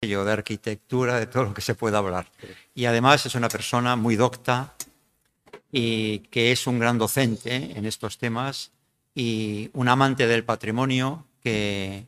de arquitectura, de todo lo que se pueda hablar. Y además es una persona muy docta y que es un gran docente en estos temas y un amante del patrimonio que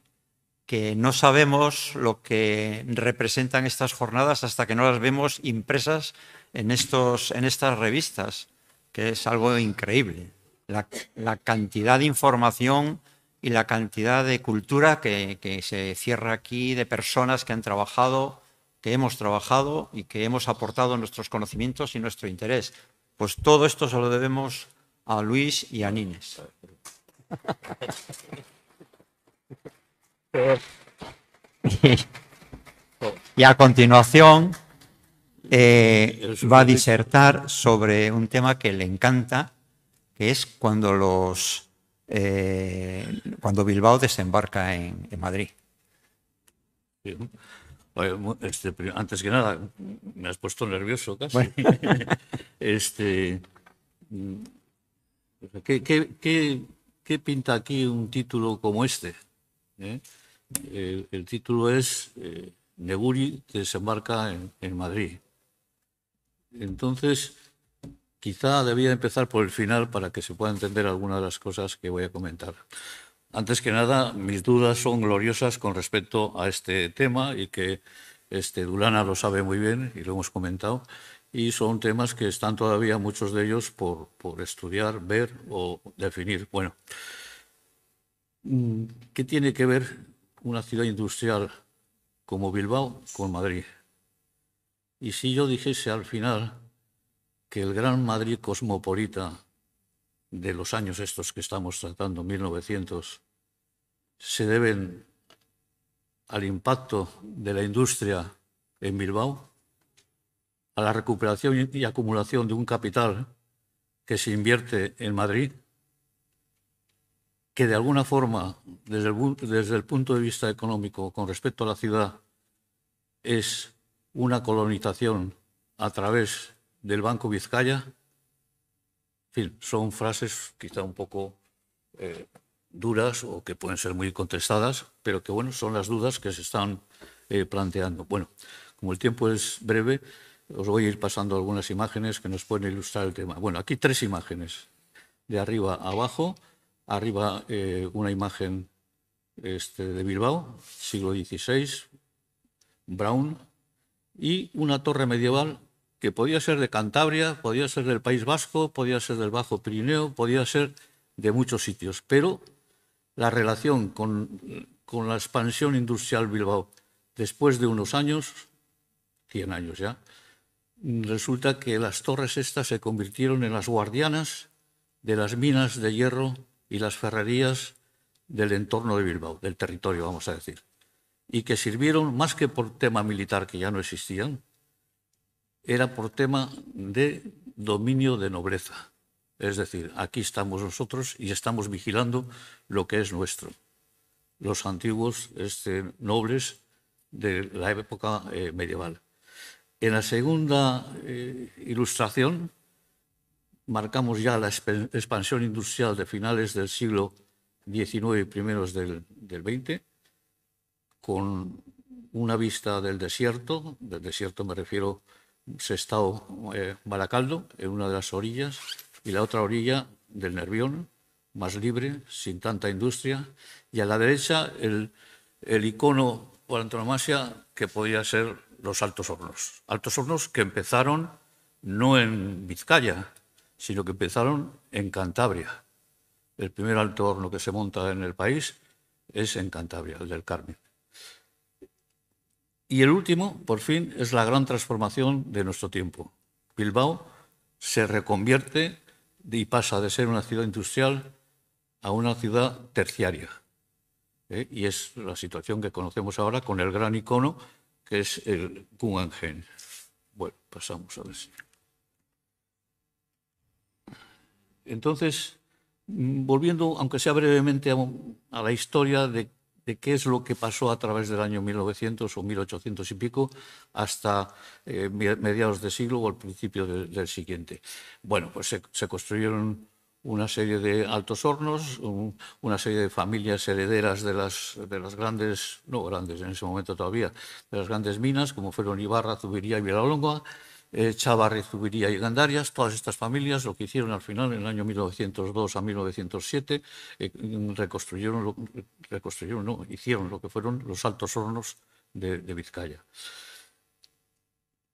no sabemos lo que representan estas jornadas hasta que no las vemos impresas en estas revistas, que es algo increíble. La cantidad de información y la cantidad de cultura que se cierra aquí, de personas que han trabajado, que hemos trabajado y que hemos aportado nuestros conocimientos y nuestro interés. Pues todo esto se lo debemos a Luis y a Nines. Y a continuación va a disertar sobre un tema que le encanta, que es cuando Bilbao desembarca en Madrid. Antes que nada, me has puesto nervioso casi. Bueno. ¿Qué pinta aquí un título como este? El título es Neguri desembarca en Madrid. Entonces, quizá debía empezar por el final para que se pueda entender algunas de las cosas que voy a comentar. Antes que nada, mis dudas son gloriosas con respecto a este tema y que Dulana lo sabe muy bien y lo hemos comentado, y son temas que están todavía muchos de ellos por estudiar, ver o definir. Bueno, ¿qué tiene que ver una ciudad industrial como Bilbao con Madrid? Y si yo dijese al final que el gran Madrid cosmopolita de los años estos que estamos tratando, 1900, se deben al impacto de la industria en Bilbao, a la recuperación y acumulación de un capital que se invierte en Madrid, que de alguna forma, desde el punto de vista económico, con respecto a la ciudad, es una colonización a través del Banco Vizcaya. En fin, son frases quizá un poco duras o que pueden ser muy contestadas, pero que bueno, son las dudas que se están planteando. Bueno, como el tiempo es breve, os voy a ir pasando algunas imágenes que nos pueden ilustrar el tema. Bueno, aquí 3 imágenes, de arriba a abajo. Arriba una imagen de Bilbao, siglo XVI, Brown, y una torre medieval que podía ser de Cantabria, podía ser del País Vasco, podía ser del Bajo Pirineo, podía ser de muchos sitios, pero la relación con la expansión industrial Bilbao después de unos años, 100 años ya, resulta que las torres estas se convirtieron en las guardianas de las minas de hierro y las ferrerías del entorno de Bilbao, del territorio, vamos a decir, y que sirvieron más que por tema militar, que ya no existían, era por tema de dominio de nobleza. Es decir, aquí estamos nosotros y estamos vigilando lo que es nuestro. Los antiguos nobles de la época medieval. En la segunda ilustración marcamos ya la expansión industrial de finales del siglo XIX y primeros del XX, con una vista del desierto me refiero Sestao, Baracaldo, en una de las orillas, y la otra orilla del Nervión, más libre, sin tanta industria, y a la derecha el icono por antonomasia que podía ser los Altos Hornos que empezaron no en Vizcaya, sino que empezaron en Cantabria. El primer alto horno que se monta en el país es en Cantabria, el del Carmen. Y el último, por fin, es la gran transformación de nuestro tiempo. Bilbao se reconvierte y pasa de ser una ciudad industrial a una ciudad terciaria. Y es la situación que conocemos ahora con el gran icono que es el Guggenheim. Bueno, pasamos a ver si... Entonces, volviendo, aunque sea brevemente, a la historia de qué es lo que pasó a través del año 1900 o 1800 y pico hasta mediados de siglo o al principio del siguiente. Bueno, pues se construyeron una serie de altos hornos, una serie de familias herederas de las grandes, no grandes en ese momento todavía, de las grandes minas, como fueron Ibarra, Zubiría y Villalonga, Chávarri, Zubiría y Gandarias. Todas estas familias lo que hicieron al final, en el año 1902 a 1907, hicieron lo que fueron los altos hornos de Vizcaya.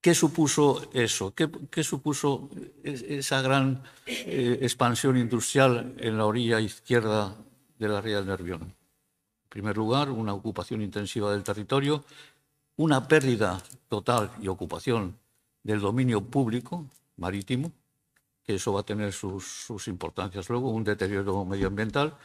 ¿Qué supuso eso? ¿Qué supuso esa gran expansión industrial en la orilla izquierda de la ría del Nervión? En primer lugar, una ocupación intensiva del territorio, una pérdida total y ocupación del dominio público marítimo, que eso va a tener sus importancias luego, un deterioro medioambiental,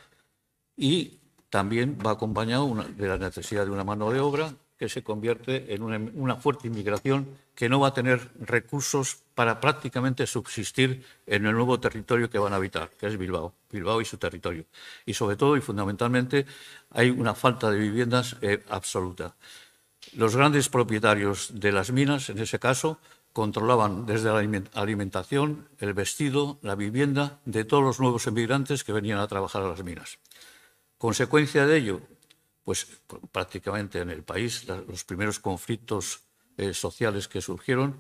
y también va acompañado de la necesidad de una mano de obra que se convierte en una fuerte inmigración que no va a tener recursos para prácticamente subsistir en el nuevo territorio que van a habitar, que es Bilbao y su territorio. Y sobre todo y fundamentalmente hay una falta de viviendas absoluta. Los grandes propietarios de las minas, en ese caso, controlaban desde la alimentación, el vestido, la vivienda de todos los nuevos emigrantes que venían a trabajar a las minas. Consecuencia de ello, pues prácticamente en el país los primeros conflictos sociales que surgieron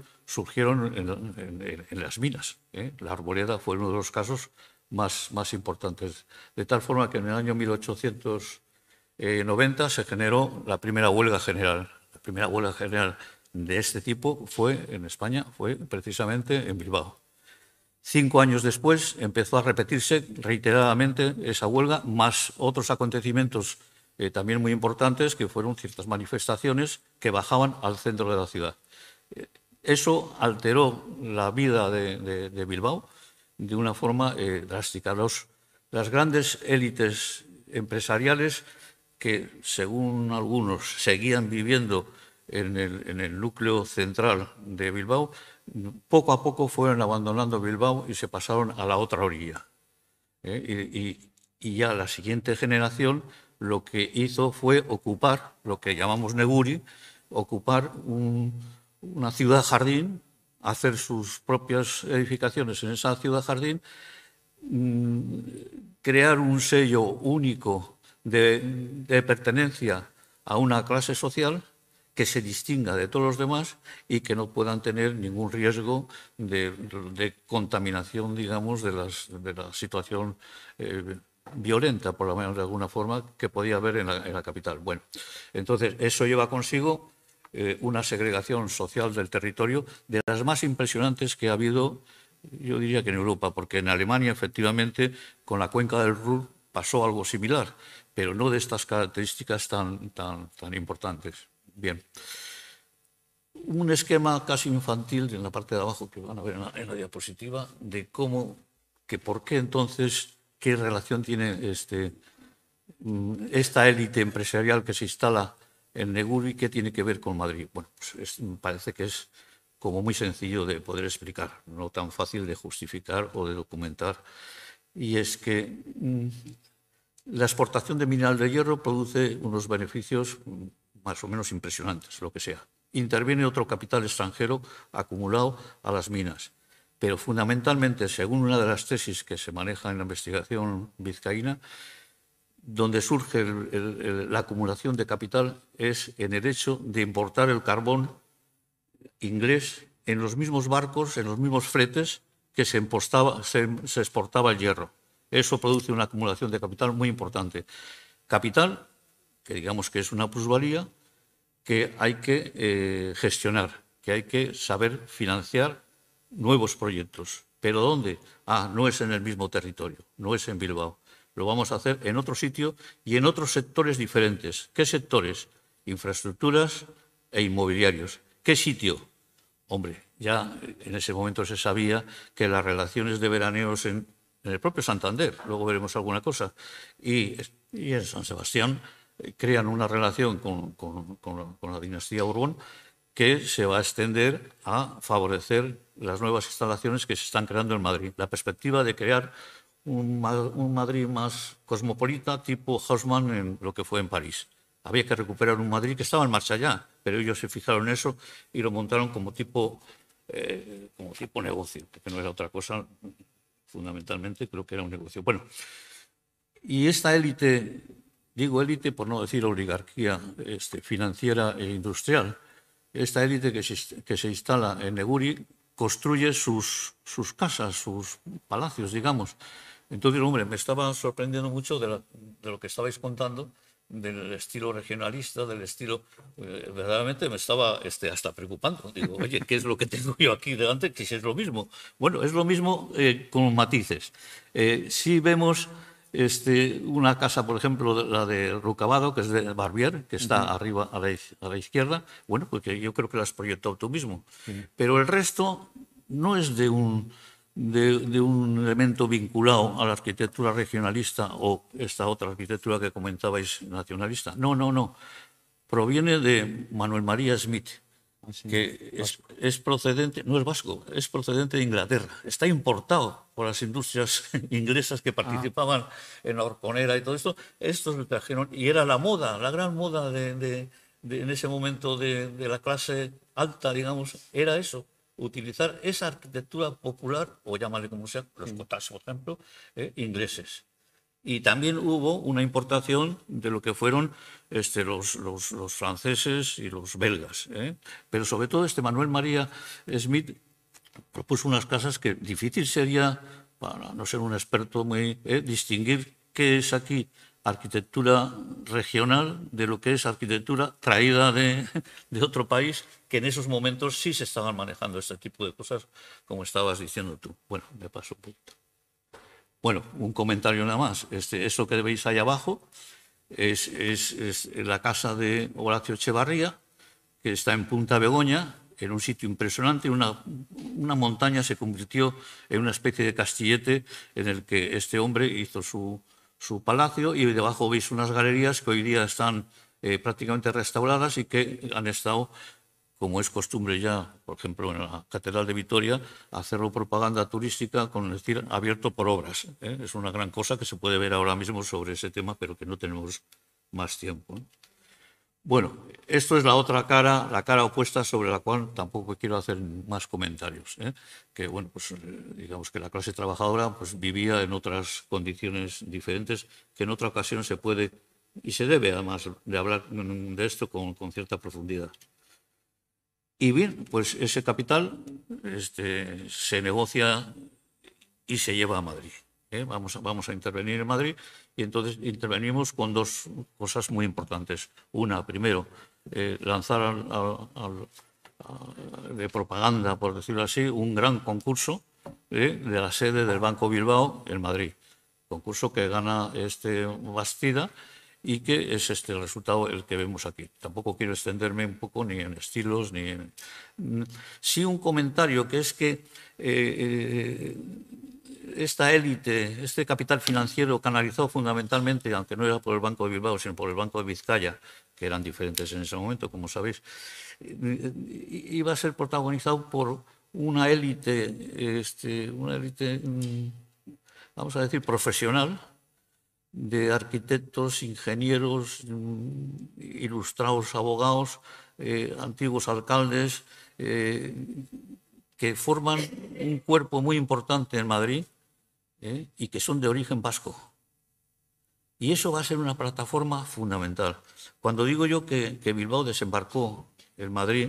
en las minas. La Arboleda fue uno de los casos más importantes. De tal forma que en el año 1890 se generó la primera huelga general. La primera huelga general de este tipo en España fue precisamente en Bilbao. 5 años después empezó a repetirse reiteradamente esa huelga, más otros acontecimientos también muy importantes, que fueron ciertas manifestaciones que bajaban al centro de la ciudad. Eso alteró la vida de Bilbao de una forma drástica. Las grandes élites empresariales que, según algunos, seguían viviendo en el núcleo central de Bilbao, poco a poco fueron abandonando Bilbao y se pasaron a la otra orilla. Y ya la siguiente generación lo que hizo fue ocupar lo que llamamos Neguri, ocupar una ciudad jardín, hacer sus propias edificaciones en esa ciudad jardín, crear un sello único de pertenencia a una clase social que se distinga de todos los demás y que no puedan tener ningún riesgo de contaminación, digamos, de la situación violenta, por lo menos de alguna forma, que podía haber en la capital. Bueno, entonces eso lleva consigo una segregación social del territorio de las más impresionantes que ha habido, yo diría que en Europa, porque en Alemania, efectivamente, con la cuenca del Ruhr pasó algo similar, pero no de estas características tan importantes. Bien. Un esquema casi infantil en la parte de abajo, que van a ver en la diapositiva, de por qué entonces, qué relación tiene esta élite empresarial que se instala en Neguri, qué tiene que ver con Madrid. Bueno, pues parece que es como muy sencillo de poder explicar, no tan fácil de justificar o de documentar. Y es que la exportación de mineral de hierro produce unos beneficios más o menos impresionantes, lo que sea. Interviene otro capital extranjero acumulado a las minas. Pero fundamentalmente, según una de las tesis que se maneja en la investigación vizcaína, donde surge la acumulación de capital es en el hecho de importar el carbón inglés en los mismos barcos, en los mismos fretes que se exportaba el hierro. Eso produce una acumulación de capital muy importante. Capital, que digamos que es una plusvalía, que hay que gestionar, que hay que saber financiar nuevos proyectos. ¿Pero dónde? No es en el mismo territorio, no es en Bilbao. Lo vamos a hacer en otro sitio y en otros sectores diferentes. ¿Qué sectores? Infraestructuras e inmobiliarios. ¿Qué sitio? Hombre, ya en ese momento se sabía que las relaciones de veraneos en el propio Santander, luego veremos alguna cosa, y en San Sebastián crean una relación con la dinastía Borbón que se va a extender a favorecer las nuevas instalaciones que se están creando en Madrid. La perspectiva de crear un Madrid más cosmopolita, tipo Haussmann en lo que fue en París. Había que recuperar un Madrid que estaba en marcha ya, pero ellos se fijaron en eso y lo montaron como tipo negocio, porque no era otra cosa fundamentalmente creo que era un negocio. Bueno, y esta élite, digo élite por no decir oligarquía financiera e industrial, esta élite que se instala en Neguri construye sus casas, sus palacios, digamos. Entonces, hombre, me estaba sorprendiendo mucho de lo que estabais contando, del estilo regionalista, del estilo... verdaderamente me estaba hasta preocupando. Digo, oye, ¿qué es lo que tengo yo aquí delante? Que si es lo mismo. Bueno, es lo mismo con matices. Sí vemos una casa, por ejemplo, la de Rucabado, que es de Barbier, que está arriba a la izquierda. Bueno, porque yo creo que la has proyectado tú mismo. Pero el resto no es de un elemento vinculado a la arquitectura regionalista o esta otra arquitectura que comentabais nacionalista. No, no, no. Proviene de Manuel María Smith, que es procedente, no es vasco, es procedente de Inglaterra. Está importado por las industrias inglesas que participaban en la horconera y todo esto. Estos lo trajeron y era la moda, la gran moda en ese momento de la clase alta, digamos, era eso. Utilizar esa arquitectura popular, o llámale como sea, los cottages, por ejemplo, ingleses. Y también hubo una importación de lo que fueron los franceses y los belgas. Pero sobre todo Manuel María Smith propuso unas casas que difícil sería, para no ser un experto, distinguir qué es aquí arquitectura regional de lo que es arquitectura traída de otro país, que en esos momentos sí se estaban manejando este tipo de cosas, como estabas diciendo tú. Bueno, me paso un poquito. Bueno, un comentario nada más. Esto que veis ahí abajo es la casa de Horacio Echevarría, que está en Punta Begoña, en un sitio impresionante. Una montaña se convirtió en una especie de castillete en el que este hombre hizo su palacio, y debajo veis unas galerías que hoy día están prácticamente restauradas y que han estado, como es costumbre ya, por ejemplo, en la Catedral de Vitoria, hacerlo propaganda turística, con decir, abierto por obras. Es una gran cosa que se puede ver ahora mismo sobre ese tema, pero que no tenemos más tiempo. Bueno, esto es la otra cara, la cara opuesta, sobre la cual tampoco quiero hacer más comentarios. Que, bueno, pues digamos que la clase trabajadora pues vivía en otras condiciones diferentes, que en otra ocasión se puede y se debe, además, de hablar de esto con cierta profundidad. Y bien, pues ese capital se negocia y se lleva a Madrid. Vamos a intervenir en Madrid, y entonces intervenimos con dos cosas muy importantes. Una, primero, lanzar de propaganda, por decirlo así, un gran concurso de la sede del Banco Bilbao en Madrid. Concurso que gana Bastida, y que es el resultado el que vemos aquí. Tampoco quiero extenderme un poco ni en estilos, ni en... Sí, un comentario, que es que esta élite, este capital financiero canalizado fundamentalmente, aunque no era por el Banco de Bilbao, sino por el Banco de Vizcaya, que eran diferentes en ese momento, como sabéis, iba a ser protagonizado por una élite, vamos a decir, profesional, de arquitectos, ingenieros, ilustrados abogados, antiguos alcaldes, que forman un cuerpo muy importante en Madrid, y que son de origen vasco. Y eso va a ser una plataforma fundamental. Cuando digo yo que Bilbao desembarcó en Madrid,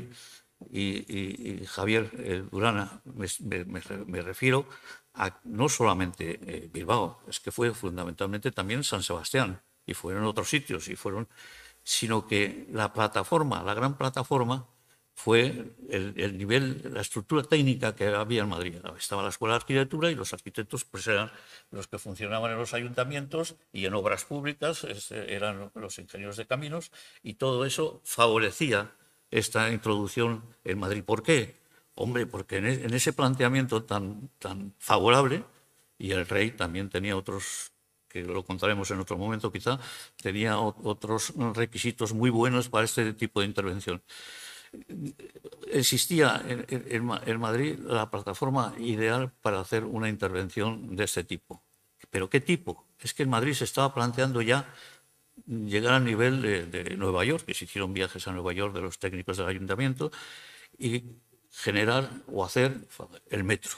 y Javier Durana, me refiero a no solamente Bilbao, es que fue fundamentalmente también San Sebastián, y fueron otros sitios, sino que la plataforma, la gran plataforma, fue el nivel, la estructura técnica que había en Madrid. Estaba la Escuela de Arquitectura, y los arquitectos pues eran los que funcionaban en los ayuntamientos, y en obras públicas eran los ingenieros de caminos, y todo eso favorecía esta introducción en Madrid. ¿Por qué? Hombre, porque en ese planteamiento tan favorable, y el rey también tenía otros, que lo contaremos en otro momento quizá, tenía otros requisitos muy buenos para este tipo de intervención. Existía en Madrid la plataforma ideal para hacer una intervención de este tipo. ¿Pero qué tipo? Es que en Madrid se estaba planteando ya llegar al nivel de Nueva York, que se hicieron viajes a Nueva York de los técnicos del ayuntamiento, y generar o hacer el metro.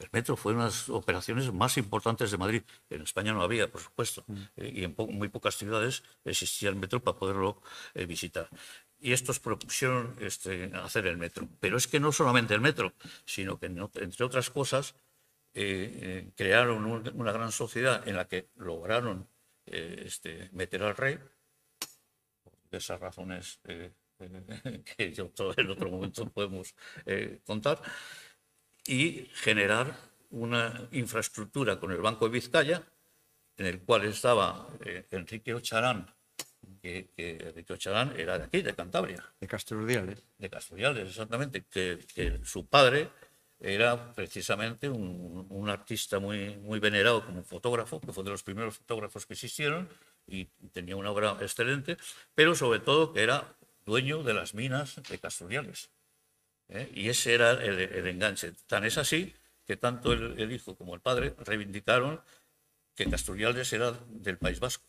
El metro fue una de las operaciones más importantes de Madrid. En España no había, por supuesto, y en muy pocas ciudades existía el metro para poderlo visitar. Y estos propusieron hacer el metro. Pero es que no solamente el metro, sino que, entre otras cosas, crearon una gran sociedad en la que lograron meter al rey, por esas razones que en otro momento podemos contar, y generar una infraestructura con el Banco de Vizcaya, en el cual estaba Enrique Ocharán, que Enrique Ocharán era de aquí, de Cantabria. De Casturdiales. De Casturdiales, exactamente, que su padre era precisamente un artista muy venerado como fotógrafo, que fue de los primeros fotógrafos que existieron y tenía una obra excelente, pero sobre todo que era dueño de las minas de Casturdiales. Y ese era el enganche. Tan es así que tanto el hijo como el padre reivindicaron que Casturdiales era del País Vasco.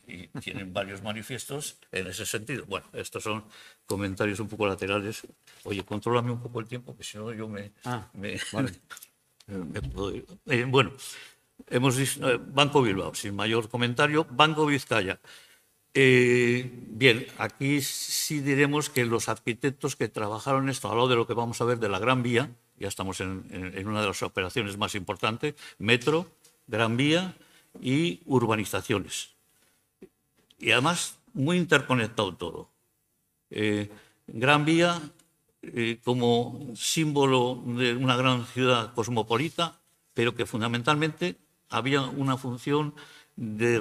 Y tienen varios manifiestos en ese sentido. Bueno, estos son comentarios un poco laterales. Oye, contrólame un poco el tiempo, que si no yo me puedo ir. Bueno, hemos visto Banco Bilbao, sin mayor comentario. Banco Vizcaya. Bien, aquí sí diremos que los arquitectos que trabajaron esto, al lado de lo que vamos a ver de la Gran Vía, ya estamos en una de las operaciones más importantes, metro, Gran Vía y urbanizaciones. Y además muy interconectado todo. Gran Vía como símbolo de una gran ciudad cosmopolita, pero que fundamentalmente había una función de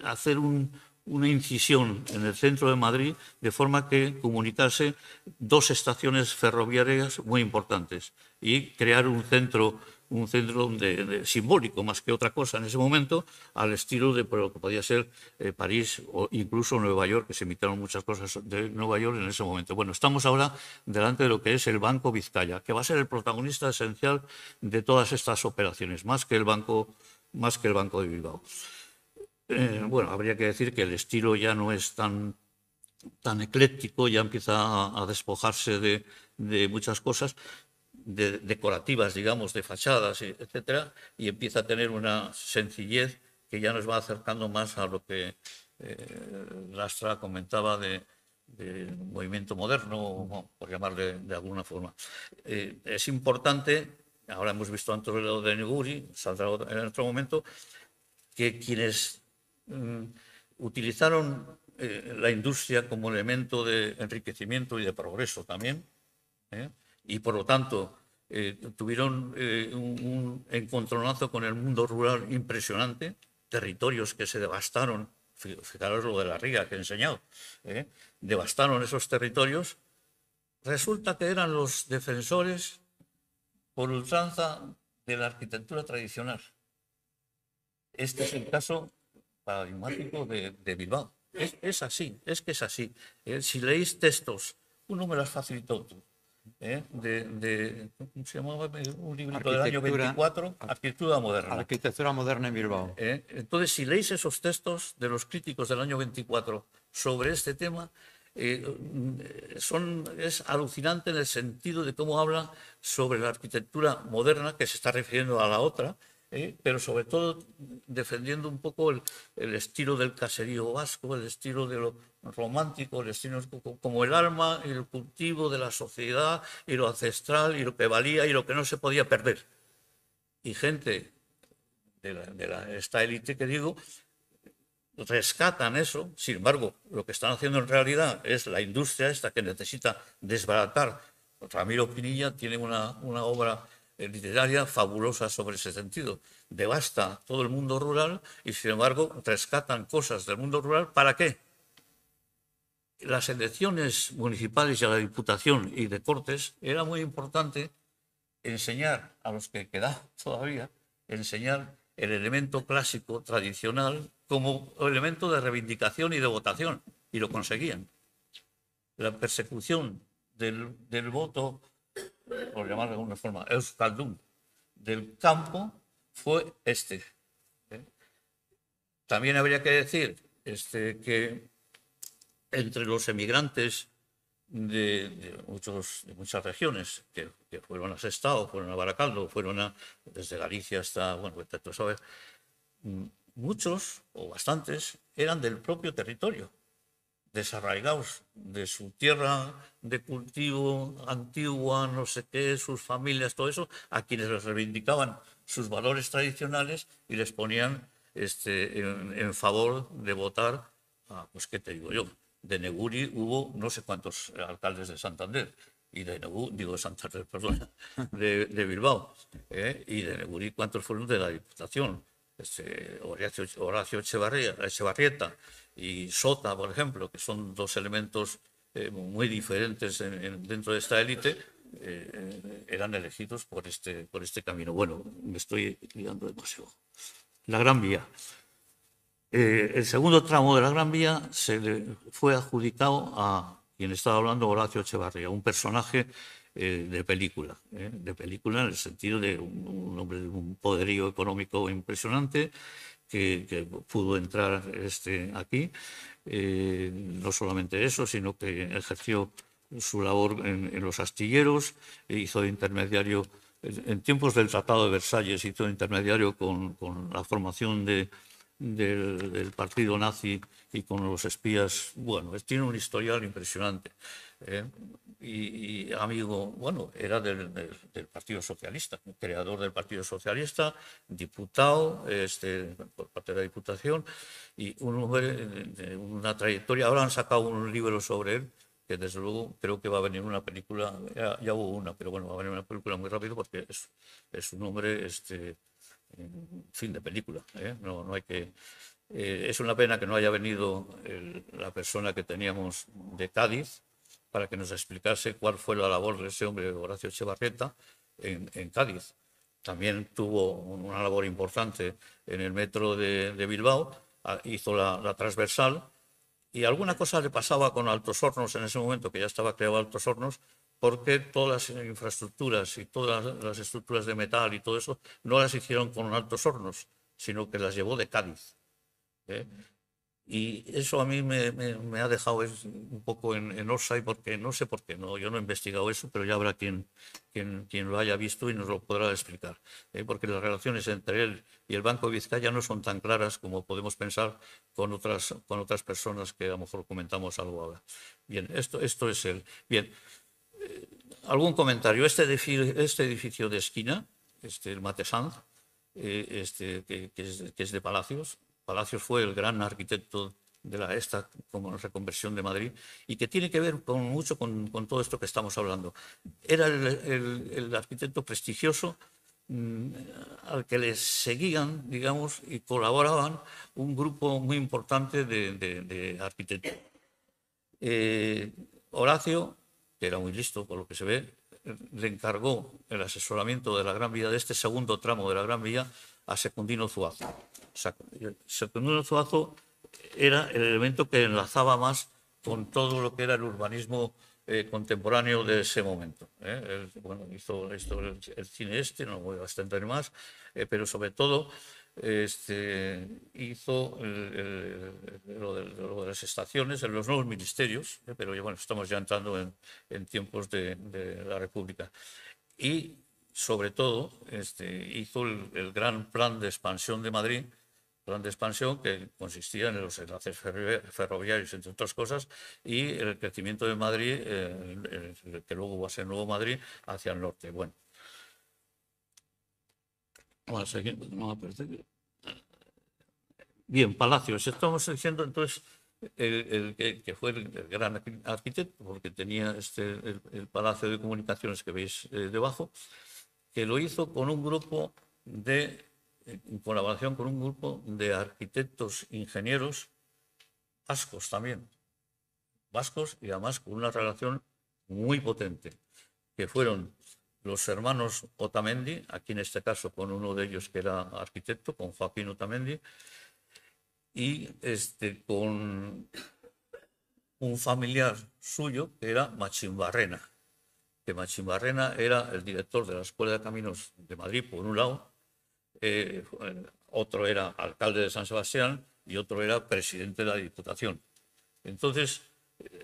hacer una incisión en el centro de Madrid de forma que comunicase dos estaciones ferroviarias muy importantes y crear un centro simbólico más que otra cosa en ese momento, al estilo de lo que podía ser París o incluso Nueva York, que se imitaron muchas cosas de Nueva York en ese momento. Bueno, estamos ahora delante de lo que es el Banco Vizcaya, que va a ser el protagonista esencial de todas estas operaciones, más que el Banco de Bilbao. Bueno, habría que decir que el estilo ya no es tan ecléctico, ya empieza a despojarse de muchas cosas decorativas, digamos, de fachadas, etcétera, y empieza a tener una sencillez que ya nos va acercando más a lo que Lastra comentaba de movimiento moderno, por llamarle de alguna forma. Es importante, ahora hemos visto antes lo de Neguri, saldrá en otro momento, que quienes utilizaron la industria como elemento de enriquecimiento y de progreso también, y por lo tanto tuvieron un encontronazo con el mundo rural impresionante, territorios que se devastaron, fijaros lo de la Riga que he enseñado, devastaron esos territorios, resulta que eran los defensores por ultranza de la arquitectura tradicional. Este es el caso paradigmático de Bilbao. Es así, es que es así. Si leéis textos, uno me las facilitó tú, ¿cómo se llamaba? Un librito del año 24, Arquitectura Moderna. Arquitectura Moderna en Bilbao. Entonces, si leéis esos textos de los críticos del año 24 sobre este tema, es alucinante en el sentido de cómo habla sobre la arquitectura moderna, que se está refiriendo a la otra, pero sobre todo defendiendo un poco el estilo del caserío vasco, el estilo de lo romántico, el estilo como el alma y el cultivo de la sociedad y lo ancestral y lo que valía y lo que no se podía perder. Y gente de esta élite que digo, rescatan eso. Sin embargo, lo que están haciendo en realidad es la industria esta que necesita desbaratar. Ramiro Pinilla tiene una obra literaria fabulosa sobre ese sentido. Devasta todo el mundo rural y, sin embargo, rescatan cosas del mundo rural. ¿Para qué? Las elecciones municipales y a la Diputación y de Cortes era muy importante enseñar a los que quedan todavía, enseñar el elemento clásico, tradicional, como elemento de reivindicación y de votación, y lo conseguían. La persecución del voto, por llamarlo de alguna forma, euskaldun, del campo, fue También habría que decir que entre los emigrantes de muchas regiones que fueron a Sestao, fueron a Baracaldo, desde Galicia hasta, bueno, tú sabes, muchos o bastantes eran del propio territorio, desarraigados de su tierra de cultivo antigua, no sé qué, sus familias, todo eso, a quienes les reivindicaban sus valores tradicionales y les ponían en favor de votar a, pues qué te digo yo, de Neguri hubo no sé cuántos alcaldes de Santander, y de Neguri, digo de Santander, perdón, de Bilbao, y de Neguri cuántos fueron de la Diputación, Horacio Echevarrieta y Sota, por ejemplo, que son dos elementos muy diferentes dentro de esta élite, eran elegidos por este camino. Bueno, me estoy liando demasiado. La Gran Vía. El segundo tramo de la Gran Vía se le fue adjudicado a quien estaba hablando, Horacio Echevarría, un personaje de película en el sentido de un hombre de un poderío económico impresionante que pudo entrar aquí. No solamente eso, sino que ejerció su labor en los astilleros, hizo de intermediario, en tiempos del Tratado de Versalles, hizo de intermediario con la formación del partido nazi y con los espías. Bueno, tiene un historial impresionante. Y amigo, bueno, era del Partido Socialista, creador del Partido Socialista, diputado por parte de la Diputación, y un hombre de una trayectoria. Ahora han sacado un libro sobre él, que desde luego creo que va a venir una película, ya hubo una, pero bueno, va a venir una película muy rápido porque es un hombre fin de película. No hay que... es una pena que no haya venido la persona que teníamos de Cádiz para que nos explicase cuál fue la labor de ese hombre, Horacio Echevarrieta, en Cádiz. También tuvo una labor importante en el metro de Bilbao, hizo la transversal, y alguna cosa le pasaba con Altos Hornos en ese momento, que ya estaba creado Altos Hornos, porque todas las infraestructuras y todas las estructuras de metal y todo eso no las hicieron con Altos Hornos, sino que las llevó de Cádiz. Y eso a mí me ha dejado un poco en offside, porque no sé por qué, yo no he investigado eso, pero ya habrá quien lo haya visto y nos lo podrá explicar. Porque las relaciones entre él y el Banco de Vizcaya no son tan claras como podemos pensar con otras personas que a lo mejor comentamos algo ahora. Bien, esto es él. Bien, algún comentario. Este edificio de esquina, el Matesanz, que es de Palacios. Palacios fue el gran arquitecto de esta como reconversión de Madrid, y que tiene que ver mucho con todo esto que estamos hablando. Era el arquitecto prestigioso al que les seguían, digamos, y colaboraban un grupo muy importante de arquitectos. Horacio, que era muy listo por lo que se ve, le encargó el asesoramiento de la Gran Vía, de este segundo tramo de la Gran Vía, a Secundino Zuazo. Secundino Zuazo era el elemento que enlazaba más con todo lo que era el urbanismo contemporáneo de ese momento. Él, bueno, hizo el cine no voy a extender más, pero sobre todo hizo lo de las estaciones en los nuevos ministerios, pero bueno, estamos ya entrando en tiempos de la República. Y sobre todo hizo el gran plan de expansión de Madrid, plan de expansión que consistía en los enlaces ferroviarios, entre otras cosas, y el crecimiento de Madrid, que luego va a ser Nuevo Madrid, hacia el norte. Bueno. Vamos a seguir, vamos a perder. Bien, Palacios. Estamos diciendo entonces que fue el gran arquitecto, porque tenía el Palacio de Comunicaciones que veis debajo, que lo hizo con un grupo en colaboración con un grupo de arquitectos, ingenieros vascos también, vascos, y además con una relación muy potente, que fueron los hermanos Otamendi, aquí en este caso con uno de ellos que era arquitecto, con Joaquín Otamendi, y con un familiar suyo que era Machimbarrena, que Machimbarrena era el director de la Escuela de Caminos de Madrid, por un lado, otro era alcalde de San Sebastián y otro era presidente de la Diputación. Entonces,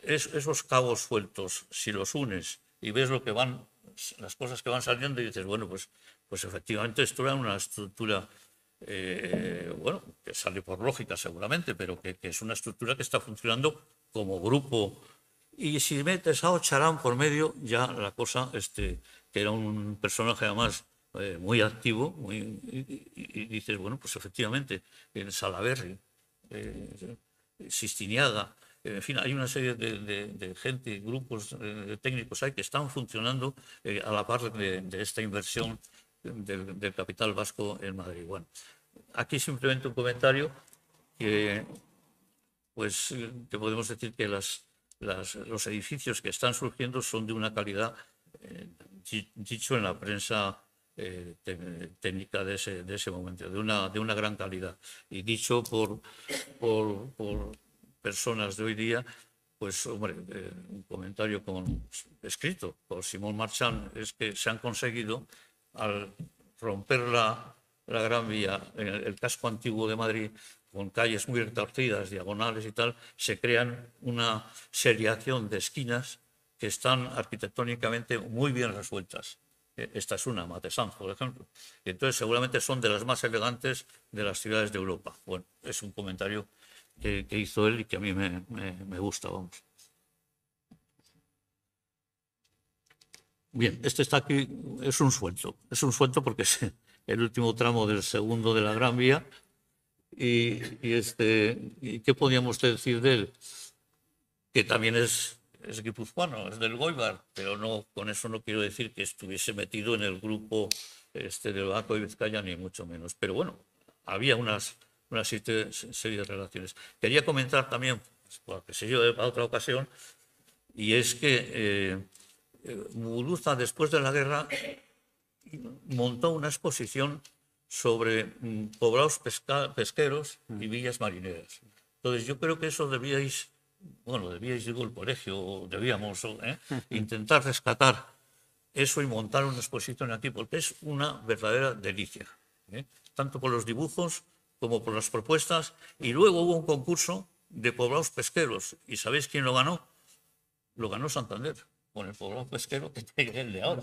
esos cabos sueltos, si los unes y ves lo que van, las cosas que van saliendo y dices, bueno, pues efectivamente esto era una estructura, bueno, que sale por lógica seguramente, pero que es una estructura que está funcionando como grupo. Y si metes a Ocharán por medio, ya la cosa, que era un personaje además muy activo, y dices, bueno, pues efectivamente, en Salaverry, Sistiniaga, en fin, hay una serie de gente, grupos técnicos hay que están funcionando a la par de esta inversión del capital vasco en Madrid. Bueno, aquí simplemente un comentario que, pues, que podemos decir que los edificios que están surgiendo son de una calidad, dicho en la prensa técnica de ese momento, de una gran calidad. Y dicho por personas de hoy día, pues, hombre, un comentario escrito por Simón Marchand es que se han conseguido, al romper la Gran Vía, en el casco antiguo de Madrid, con calles muy retorcidas, diagonales y tal, se crean una seriación de esquinas que están arquitectónicamente muy bien resueltas. Esta es una, Matesanz, por ejemplo. Y entonces seguramente son de las más elegantes de las ciudades de Europa. Bueno, es un comentario que hizo él y que a mí me gusta, vamos. Bien, este está aquí, es un suelto porque es el último tramo del segundo de la Gran Vía. ¿Y qué podríamos decir de él? Que también es guipuzcoano, es del Goibar, pero no, con eso no quiero decir que estuviese metido en el grupo del Banco de Vizcaya, ni mucho menos. Pero bueno, había una serie de relaciones. Quería comentar también, porque se lleva a otra ocasión, y es que Muguruza, después de la guerra, montó una exposición sobre poblados pesqueros y villas marineras. Entonces yo creo que eso debíais, digo, el colegio, debíamos intentar rescatar eso y montar una exposición aquí, porque es una verdadera delicia, tanto por los dibujos como por las propuestas. Y luego hubo un concurso de poblados pesqueros, ¿y sabéis quién lo ganó? Lo ganó Santander, con el poblado pesquero que tiene el de ahora.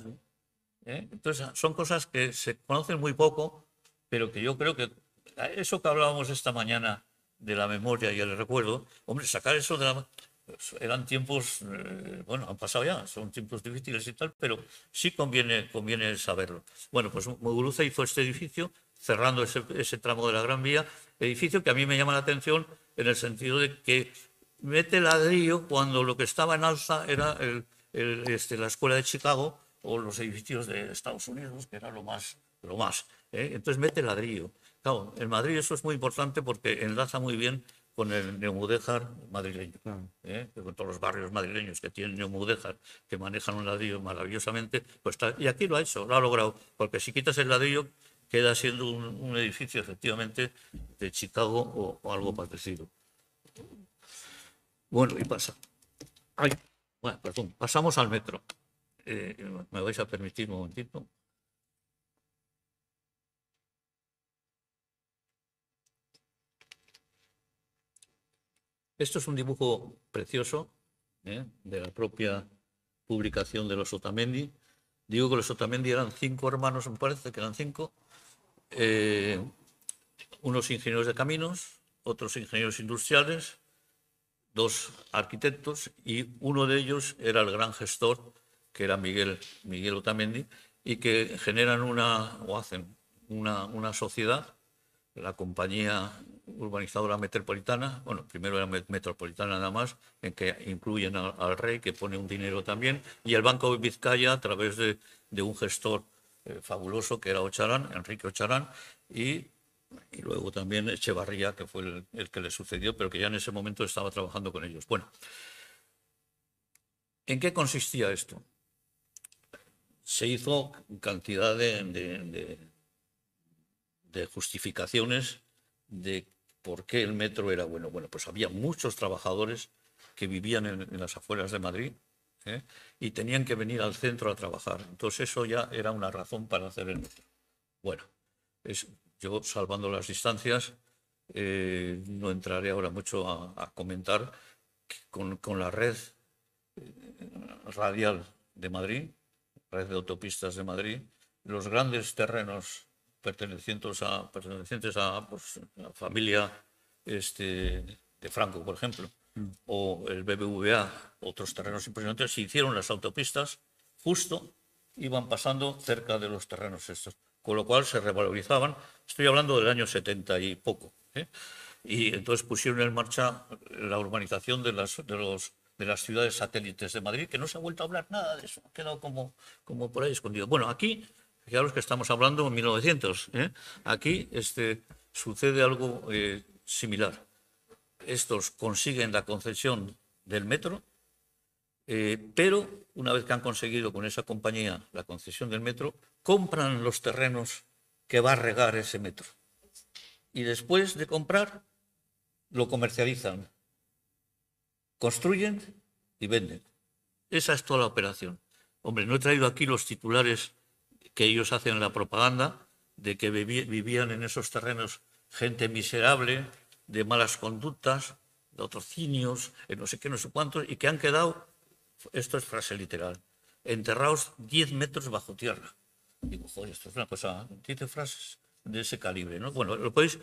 Entonces, son cosas que se conocen muy poco, pero que yo creo que eso que hablábamos esta mañana de la memoria y el recuerdo, hombre, sacar eso de la... Eran tiempos, bueno, han pasado ya, son tiempos difíciles y tal, pero sí conviene saberlo. Bueno, pues Muguruza hizo este edificio, cerrando ese tramo de la Gran Vía, edificio que a mí me llama la atención en el sentido de que mete ladrillo cuando lo que estaba en alza era la escuela de Chicago o los edificios de Estados Unidos, que era lo más. Entonces mete ladrillo. Claro, en Madrid eso es muy importante porque enlaza muy bien con el neomudéjar madrileño, con todos los barrios madrileños que tienen neomudéjar, que manejan un ladrillo maravillosamente, pues está, y aquí lo ha hecho, lo ha logrado, porque si quitas el ladrillo queda siendo un edificio efectivamente de Chicago o algo parecido. Bueno, y pasamos al metro. ¿Me vais a permitir un momentito? Esto es un dibujo precioso de la propia publicación de los Otamendi. Digo que los Otamendi eran 5 hermanos, me parece que eran 5. Unos ingenieros de caminos, otros ingenieros industriales, 2 arquitectos, y uno de ellos era el gran gestor, que era Miguel Otamendi, y que generan hacen una sociedad, la compañía urbanizadora metropolitana, bueno, primero era metropolitana nada más, en que incluyen al rey, que pone un dinero también, y el Banco de Vizcaya a través de un gestor fabuloso que era Ocharán, Enrique Ocharán, y luego también Echevarría, que fue el que le sucedió, pero que ya en ese momento estaba trabajando con ellos. Bueno, ¿en qué consistía esto? Se hizo cantidad de justificaciones de por qué el metro era bueno. Bueno, pues había muchos trabajadores que vivían en las afueras de Madrid y tenían que venir al centro a trabajar. Entonces eso ya era una razón para hacer el metro. Bueno, yo, salvando las distancias, no entraré ahora mucho a comentar con la red radial de Madrid, red de autopistas de Madrid, los grandes terrenos pertenecientes a pues, la familia de Franco, por ejemplo, o el BBVA, otros terrenos impresionantes, se hicieron las autopistas, justo iban pasando cerca de los terrenos estos, con lo cual se revalorizaban. Estoy hablando del año 70 y poco, ¿eh? Y entonces pusieron en marcha la urbanización de las ciudades satélites de Madrid, que no se ha vuelto a hablar nada de eso, ha quedado como por ahí escondido. Bueno, aquí, fijaros que estamos hablando en 1900, ¿eh? Aquí sucede algo similar. Estos consiguen la concesión del metro, pero una vez que han conseguido con esa compañía la concesión del metro, compran los terrenos que va a regar ese metro. Y después de comprar, lo comercializan, construyen y venden. Esa es toda la operación. Hombre, no he traído aquí los titulares que ellos hacen en la propaganda de que vivían en esos terrenos gente miserable, de malas conductas, de latrocinios, no sé qué, no sé cuántos, y que han quedado, esto es frase literal, enterrados 10 metros bajo tierra. Digo, joder, esto es una cosa, 10 frases de ese calibre, ¿no? Bueno, lo podéis...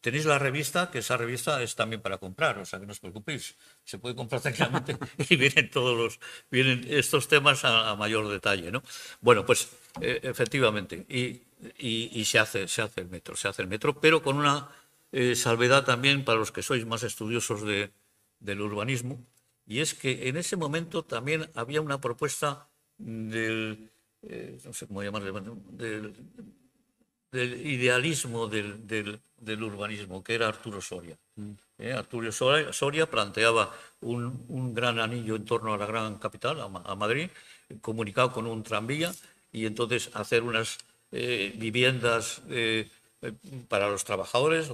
Tenéis la revista, que esa revista es también para comprar, o sea que no os preocupéis, se puede comprar tranquilamente y vienen estos temas a mayor detalle, ¿no? Bueno, pues efectivamente, y se hace el metro, pero con una salvedad también para los que sois más estudiosos del urbanismo, y es que en ese momento también había una propuesta del, no sé cómo llamarle, del idealismo del urbanismo, que era Arturo Soria. Arturo Soria planteaba un gran anillo en torno a la gran capital, a Madrid, comunicado con un tranvía, y entonces hacer unas viviendas para los trabajadores,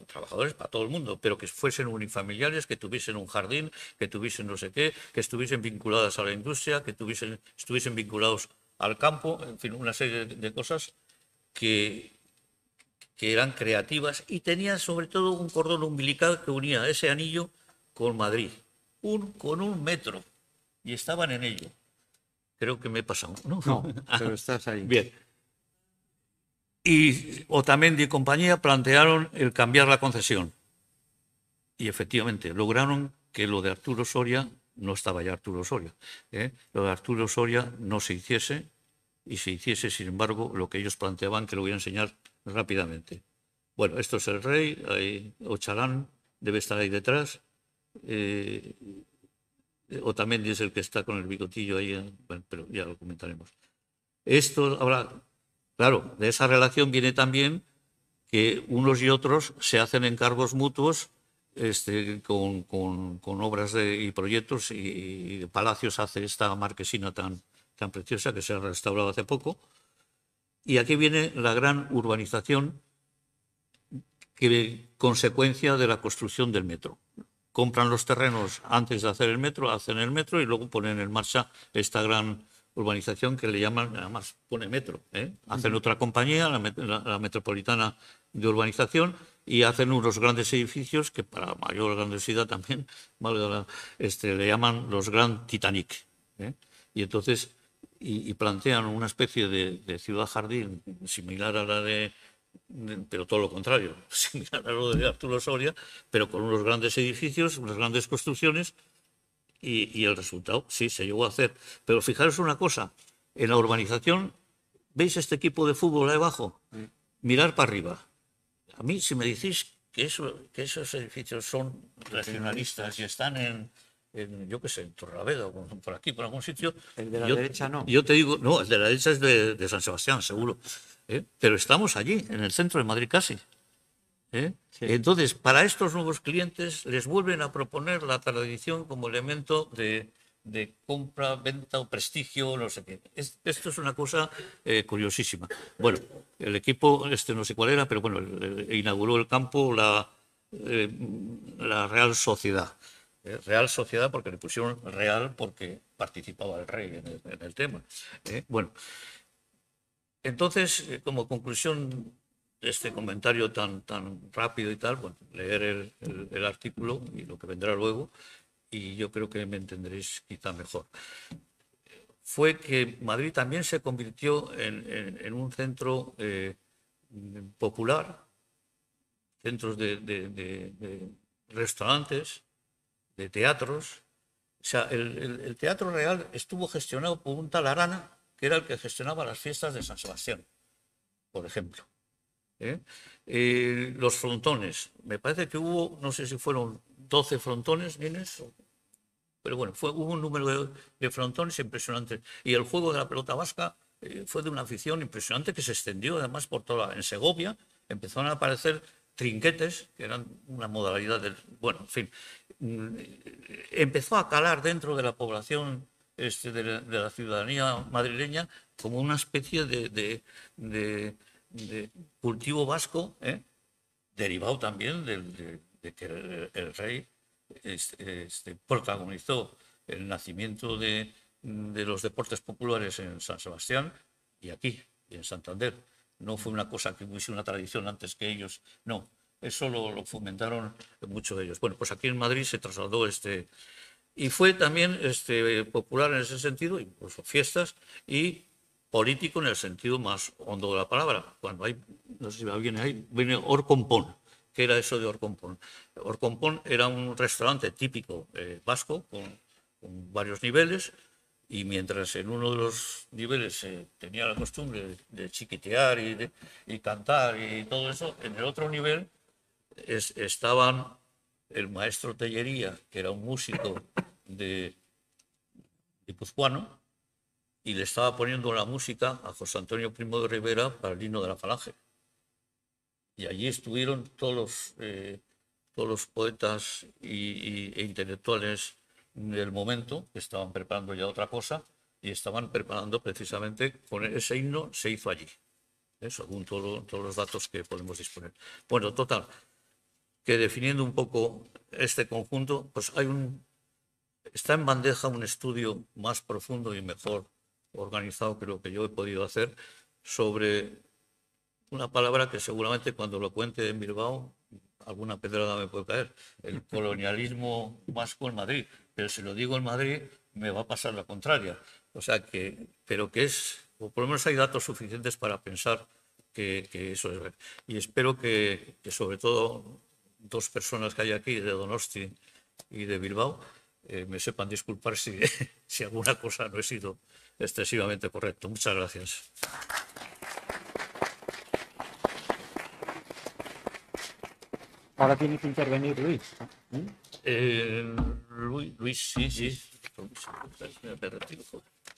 trabajadores para todo el mundo, pero que fuesen unifamiliares, que tuviesen un jardín, que tuviesen no sé qué, que estuviesen vinculadas a la industria, que estuviesen vinculados al campo, en fin, una serie de cosas que eran creativas y tenían sobre todo un cordón umbilical que unía ese anillo con Madrid, con un metro, y estaban en ello. Creo que me he pasado, ¿no? No, pero estás ahí. Bien. Y Otamendi y compañía plantearon el cambiar la concesión. Y efectivamente, lograron que lo de Arturo Soria, no estaba ya Arturo Soria, lo de Arturo Soria no se hiciese, y se hiciese, sin embargo, lo que ellos planteaban, que lo voy a enseñar rápidamente. Bueno, esto es el rey, Ocharán debe estar ahí detrás, Otamendi es el que está con el bigotillo ahí, bueno, pero ya lo comentaremos. Esto, ahora, claro, de esa relación viene también que unos y otros se hacen encargos mutuos con obras y proyectos, y Palacios hace esta marquesina tan preciosa que se ha restaurado hace poco. Y aquí viene la gran urbanización, que consecuencia de la construcción del metro. Compran los terrenos antes de hacer el metro, hacen el metro y luego ponen en marcha esta gran urbanización que le llaman, además pone metro, hacen otra compañía, la Metropolitana de Urbanización, y hacen unos grandes edificios que para mayor grandiosidad también le llaman los Gran Titanic. Y entonces y plantean una especie de ciudad jardín similar a la pero todo lo contrario, similar a lo de Arturo Soria, pero con unos grandes edificios, unas grandes construcciones, y el resultado sí se llegó a hacer. Pero fijaros una cosa, en la urbanización, ¿veis este equipo de fútbol ahí abajo? Mirar para arriba. A mí, si me decís que esos edificios son regionalistas y están en yo qué sé, en Torrelavega, por aquí, por algún sitio. El de la derecha no. Yo te digo, no, el de la derecha es de San Sebastián, seguro. Pero estamos allí, en el centro de Madrid casi. Sí. Entonces, para estos nuevos clientes les vuelven a proponer la tradición como elemento de compra, venta o prestigio, no sé qué. Esto es una cosa curiosísima. Bueno, el equipo, no sé cuál era, pero bueno, inauguró el campo la Real Sociedad. Real Sociedad porque le pusieron Real porque participaba el rey en el tema. Bueno, entonces, como conclusión de este comentario tan rápido y tal, bueno, leer el artículo y lo que vendrá luego, y yo creo que me entenderéis quizá mejor. Fue que Madrid también se convirtió en un centro popular, centros de restaurantes, de teatros. O sea, el Teatro Real estuvo gestionado por un tal Arana, que era el que gestionaba las fiestas de San Sebastián, por ejemplo. Los frontones, me parece que hubo, no sé si fueron 12 frontones, Inés, pero bueno, hubo un número de frontones impresionante. Y el juego de la pelota vasca fue de una afición impresionante que se extendió además por en Segovia. Empezaron a aparecer trinquetes, que eran una modalidad del... Bueno, en fin, empezó a calar dentro de la población de la ciudadanía madrileña como una especie de cultivo vasco, derivado también de que el rey protagonizó el nacimiento de los deportes populares en San Sebastián y aquí, en Santander. No fue una cosa que hubiese una tradición antes que ellos, no. Eso lo fomentaron muchos de ellos. Bueno, pues aquí en Madrid se trasladó y fue también popular en ese sentido, incluso fiestas, y político en el sentido más hondo de la palabra. Cuando hay, no sé si viene ahí, viene Orcompón. ¿Qué era eso de Orcompón? Orcompón era un restaurante típico vasco con varios niveles, y mientras en uno de los niveles se tenía la costumbre de chiquitear y cantar y todo eso, en el otro nivel estaban el maestro Tellería, que era un músico guipuzcoano, y le estaba poniendo la música a José Antonio Primo de Rivera para el himno de la Falange. Y allí estuvieron todos los poetas e intelectuales del momento, que estaban preparando ya otra cosa, y estaban preparando precisamente, con ese himno se hizo allí, según todos los datos que podemos disponer. Bueno, total, que definiendo un poco este conjunto, pues está en bandeja un estudio más profundo y mejor organizado que lo que yo he podido hacer sobre una palabra que seguramente cuando lo cuente en Bilbao alguna pedrada me puede caer, el colonialismo vasco en Madrid. Pero si lo digo en Madrid me va a pasar la contraria. O sea que, pero que o por lo menos hay datos suficientes para pensar que eso es verdad. Y espero que sobre todo dos personas que hay aquí, de Donosti y de Bilbao, me sepan disculpar si alguna cosa no he sido excesivamente correcto. Muchas gracias. Ahora tiene que intervenir Luis. Luis, sí. Me retiro.